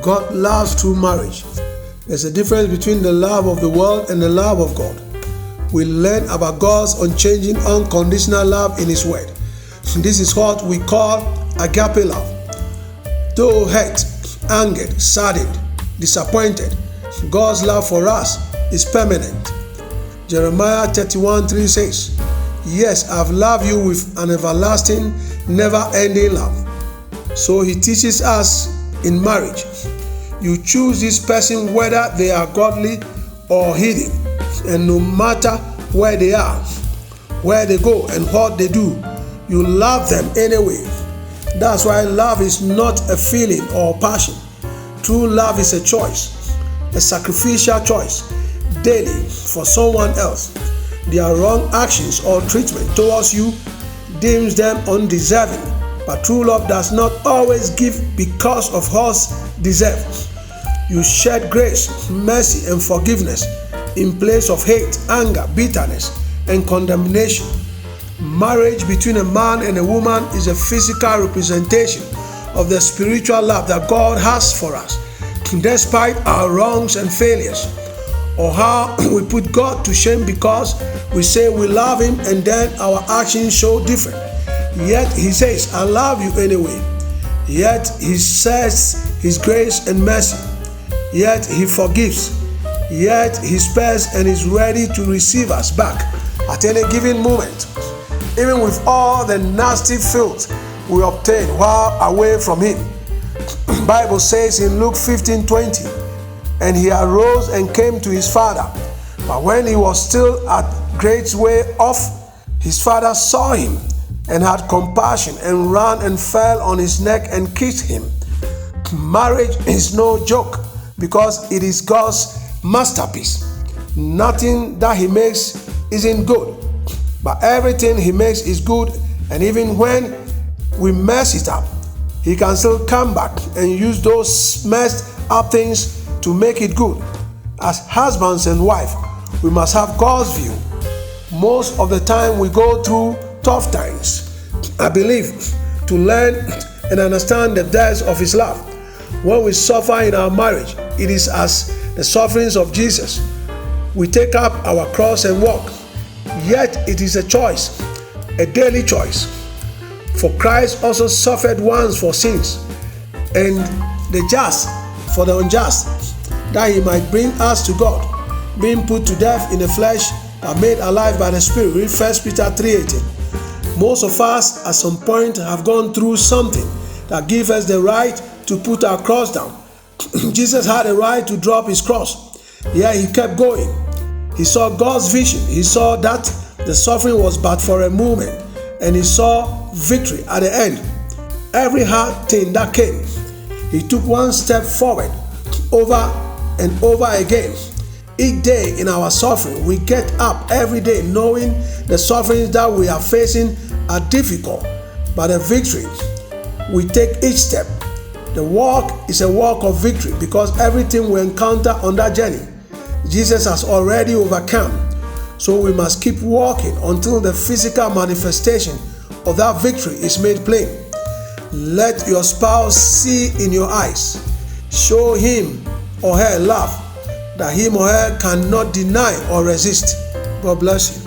God loves through marriage. There's a difference between the love of the world and the love of God. We learn about God's unchanging, unconditional love in His Word. This is what we call agape love. Though hurt, angered, saddened, disappointed, God's love for us is permanent. Jeremiah 31:3 says, "Yes, I've loved you with an everlasting, never-ending love." So He teaches us in marriage. You choose this person whether they are godly or hidden, and no matter where they are, where they go, and what they do, you love them anyway. That's why love is not a feeling or passion. True love is a choice, a sacrificial choice, daily for someone else. Their wrong actions or treatment towards you deems them undeserving, but true love does not always give because of what deserves. You shed grace, mercy, and forgiveness in place of hate, anger, bitterness, and condemnation. Marriage between a man and a woman is a physical representation of the spiritual love that God has for us, despite our wrongs and failures, or how we put God to shame because we say we love Him and then our actions show different. Yet He says, "I love you anyway." Yet He says His grace and mercy. Yet He forgives. Yet He spares and is ready to receive us back at any given moment, even with all the nasty filth we obtain while away from Him. Bible says in Luke 15:20, "And he arose and came to his father. But when he was still a great way off, his father saw him and had compassion and ran and fell on his neck and kissed him." Marriage is no joke because it is God's masterpiece. Nothing that He makes isn't good, but everything He makes is good, and even when we mess it up, He can still come back and use those messed up things to make it good. As husbands and wives, we must have God's view. Most of the time we go through tough times, I believe, to learn and understand the depths of His love. When we suffer in our marriage, it is as the sufferings of Jesus. We take up our cross and walk. Yet it is a choice, a daily choice. For Christ also suffered once for sins, and the just for the unjust, that He might bring us to God, being put to death in the flesh, but made alive by the Spirit. Read 1 Peter 3:18. Most of us at some point have gone through something that gives us the right to put our cross down. Jesus had a right to drop His cross, yet He kept going. He saw God's vision. He saw that the suffering was but for a moment, and He saw victory at the end. Every hard thing that came, He took one step forward over and over again. Each day in our suffering, we get up every day knowing the sufferings that we are facing are difficult, but the victory we take each step. The walk is a walk of victory because everything we encounter on that journey, Jesus has already overcome. So we must keep walking until the physical manifestation of that victory is made plain. Let your spouse see in your eyes. Show him or her love that him or her cannot deny or resist. God bless you.